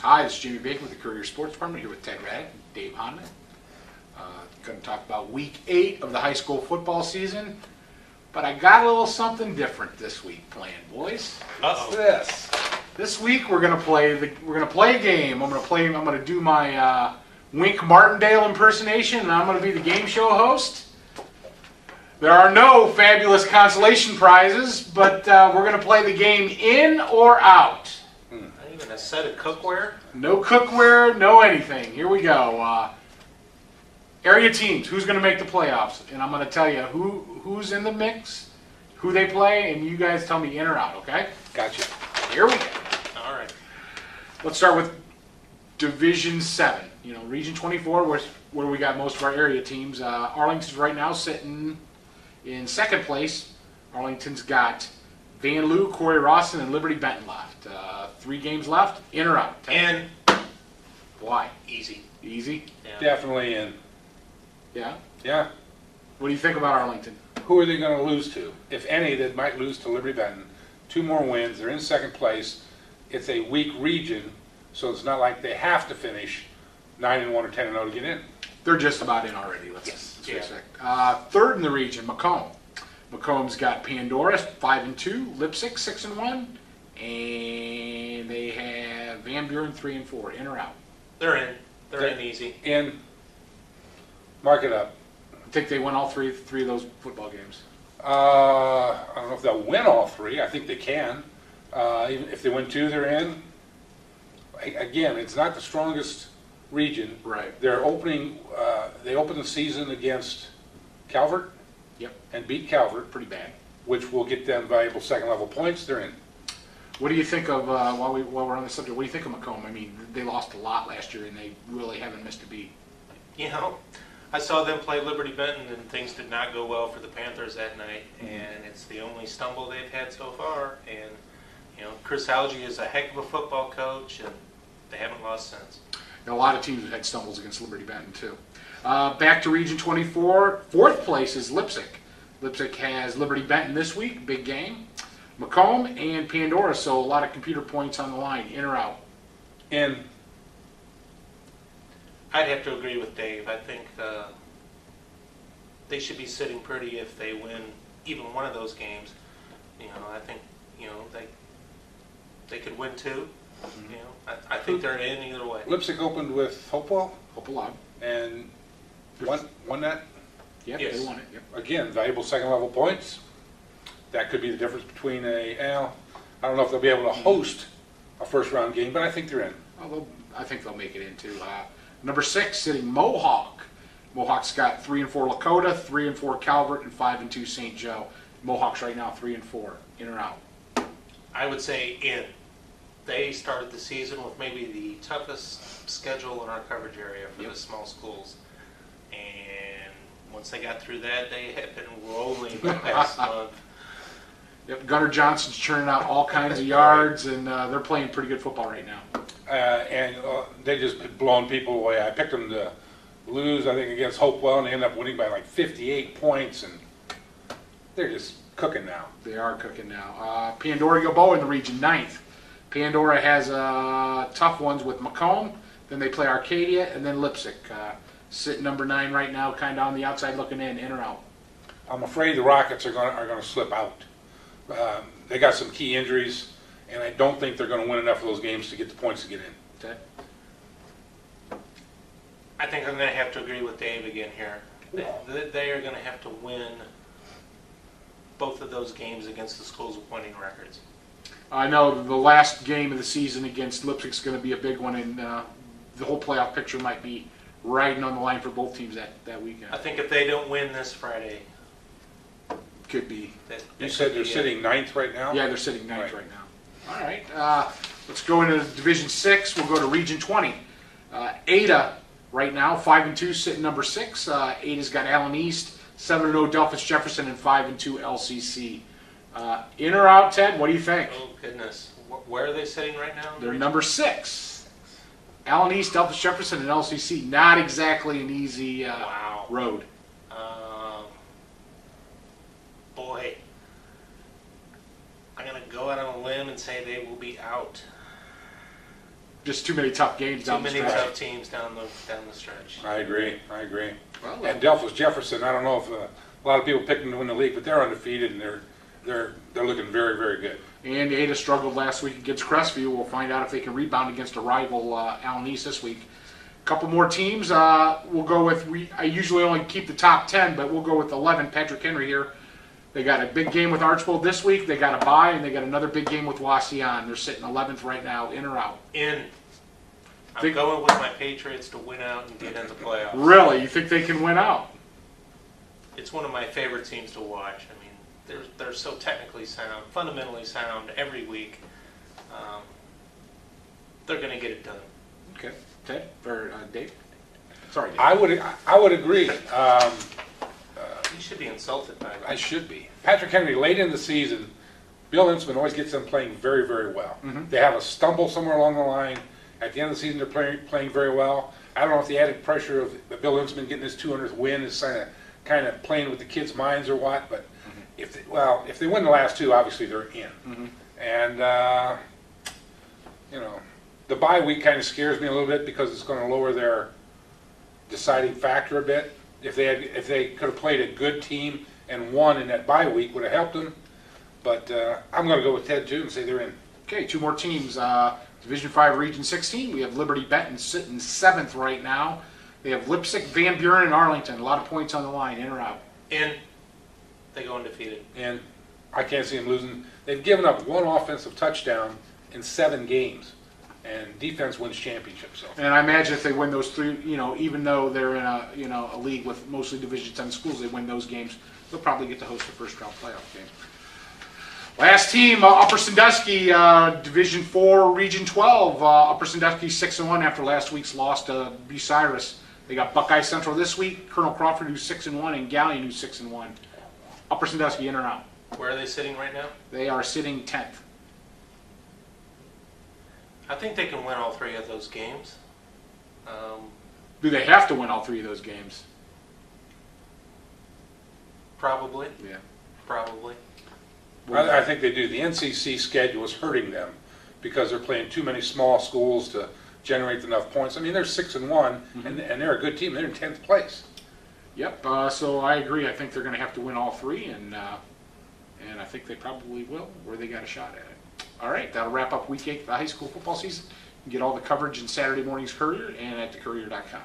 Hi, this is Jamie Baker with the Courier Sports Department here with Ted Radick and Dave Hanneman. Going to talk about Week 8 of the high school football season, but I got a little something different this week planned, boys. Uh-oh. This week we're gonna play a game. I'm gonna do my Wink Martindale impersonation, and I'm gonna be the game show host. There are no fabulous consolation prizes, but we're gonna play the game in or out. Not even a set of cookware? No cookware, no anything. Here we go. Area teams, who's going to make the playoffs? And I'm going to tell you who's in the mix, who they play, and you guys tell me in or out, okay? Gotcha. Here we go. All right. Let's start with Division 7. You know, Region 24, where we got most of our area teams. Arlington's right now sitting in second place. Arlington's got Van Loo, Courier Rawson, and Liberty-Benton left. 3 games left, in or out? And Why? easy. Easy? Yeah. Definitely in. Yeah? Yeah. What do you think about Arlington? Who are they going to lose to? If any, they might lose to Liberty-Benton. 2 more wins. They're in second place. It's a weak region, so it's not like they have to finish 9-1 or 10-0 to get in. They're just about in already, let's Yeah. face it. Third in the region, Macomb. Macomb's got Pandora, 5-2, Lipsick, 6-1, and they have Van Buren, 3-4. In or out? They're in. They're in easy. In. Mark it up. I think they won all three of those football games. I don't know if they'll win all 3. I think they can. Even if they win 2, they're in. Again, it's not the strongest region. Right. They're opening. They opened the season against Calvert. Yep. And beat Calvert, Pretty bad. which will get them valuable second-level points. They're in. What do you think of, while we're on the subject, what do you think of Macomb? I mean, they lost a lot last year, and they really haven't missed a beat. You know, I saw them play Liberty-Benton, and things did not go well for the Panthers that night, and it's the only stumble they've had so far. And, you know, Chris Algie is a heck of a football coach, and they haven't lost since. And a lot of teams have had stumbles against Liberty-Benton, too. Back to Region 24. Fourth place is Lipsick. Lipsick has Liberty-Benton this week, big game. Macomb and Pandora, so a lot of computer points on the line, in or out. In. I'd have to agree with Dave. I think they should be sitting pretty if they win even one of those games. You know, I think, you know, they could win 2. You know, I think they're in either way. Lipsick opened with Hopewell Hope alive. and won that. Yep, Yes. they won it. Yep. Again, valuable second-level points. That could be the difference between I don't know if they'll be able to host a first-round game, but I think they're in. I think they'll make it in, too. Number 6, sitting Mohawk. Mohawk's got 3-4 Lakota, 3-4 Calvert, and 5-2 St. Joe. Mohawk's right now 3-4. In or out? I would say in. They started the season with maybe the toughest schedule in our coverage area for the small schools. And once they got through that, they have been rolling the past month. Yep, Gunnar Johnson's churning out all kinds of yards, and they're playing pretty good football right now. And they just blown people away. I picked them to lose, I think, against Hopewell, and they ended up winning by like 58 points, and they're just cooking now. They are cooking now. Pandora Gilboa in the region, 9th. Pandora has tough ones with Macomb, then they play Arcadia, and then Lipsick. Sitting number 9 right now, kind of on the outside looking in or out. I'm afraid the Rockets are going to slip out. They got some key injuries, and I don't think they're going to win enough of those games to get the points to get in. Okay. I think I'm going to have to agree with Dave again here. They are going to have to win both of those games against the schools with winning records. I know the last game of the season against Lipsick's going to be a big one, and the whole playoff picture might be riding on the line for both teams that weekend. I think if they don't win this Friday, Could be. You said they're sitting 9th right now? Yeah, they're sitting 9th right now. All right. Let's go into Division 6. We'll go to Region 20. Ada right now, 5-2, sitting number 6. Ada's got Allen East, 7-0 Delphus Jefferson, and 5-2 LCC. In or out, Ted? What do you think? oh goodness, where are they sitting right now? They're number 6. Allen East, Delphus Jefferson, and LCC. Not exactly an easy Wow. road. Boy, I'm going to go out on a limb and say they will be out. just too many tough games Too down the many stretch. tough teams down the stretch. I agree. Well, And Delphos Jefferson, I don't know if a lot of people picked them to win the league, but they're undefeated and they're looking very, very good. And Ada struggled last week against Crestview. We'll find out if they can rebound against a rival Allen East this week. A couple more teams. We'll go with, I usually only keep the top 10, but we'll go with 11, Patrick Henry here. They got a big game with Archbold this week. They got a bye, and they got another big game with Wasion. They're sitting 11th right now, in or out. I'm going with my Patriots to win out and get in the playoffs. Really? You think they can win out? It's one of my favorite teams to watch. I mean, they're so technically sound, fundamentally sound every week. They're going to get it done. Okay. Ted? Or Dave? Sorry, Dave. I would agree. You should be insulted by that. I should be. Patrick Henry, late in the season, Bill Insman always gets them playing very, very well. Mhm. They have a stumble somewhere along the line. At the end of the season, they're playing very well. I don't know if the added pressure of Bill Insman getting his 200th win is kind of playing with the kids' minds or what, but if they win the last two, obviously they're in. And, the bye week kind of scares me a little bit because it's going to lower their deciding factor a bit. If they could have played a good team and won in that bye week, would have helped them. But I'm going to go with Ted too and say they're in. Okay, two more teams. Division 5, Region 16. We have Liberty-Benton sitting 7th right now. They have Lipsick, Van Buren, and Arlington. A lot of points on the line, in or out. In. They go undefeated. And I can't see them losing. They've given up one offensive touchdown in 7 games, and defense wins championships. So And I imagine if they win those three, even though they're in a league with mostly Division 10 schools, they win those games, they'll probably get to host the first round playoff game. Last team, Upper Sandusky, Division 4, Region 12. Upper Sandusky 6-1 after last week's loss to Bucyrus. They got Buckeye Central this week, Colonel Crawford who's 6-1, and Galleon who's 6-1. Upper Sandusky, in or out? Where are they sitting right now? They are sitting 10th. I think they can win all 3 of those games. Do they have to win all 3 of those games? Probably. Yeah. Probably. I think they do. The NCC schedule is hurting them because they're playing too many small schools to generate enough points. I mean, they're 6-1, and they're a good team. They're in 10th place. Yep. So I agree. I think they're going to have to win all 3, and I think they probably will, or they got a shot at it. All right, that'll wrap up Week 8 of the high school football season. You can get all the coverage in Saturday morning's Courier and at thecourier.com.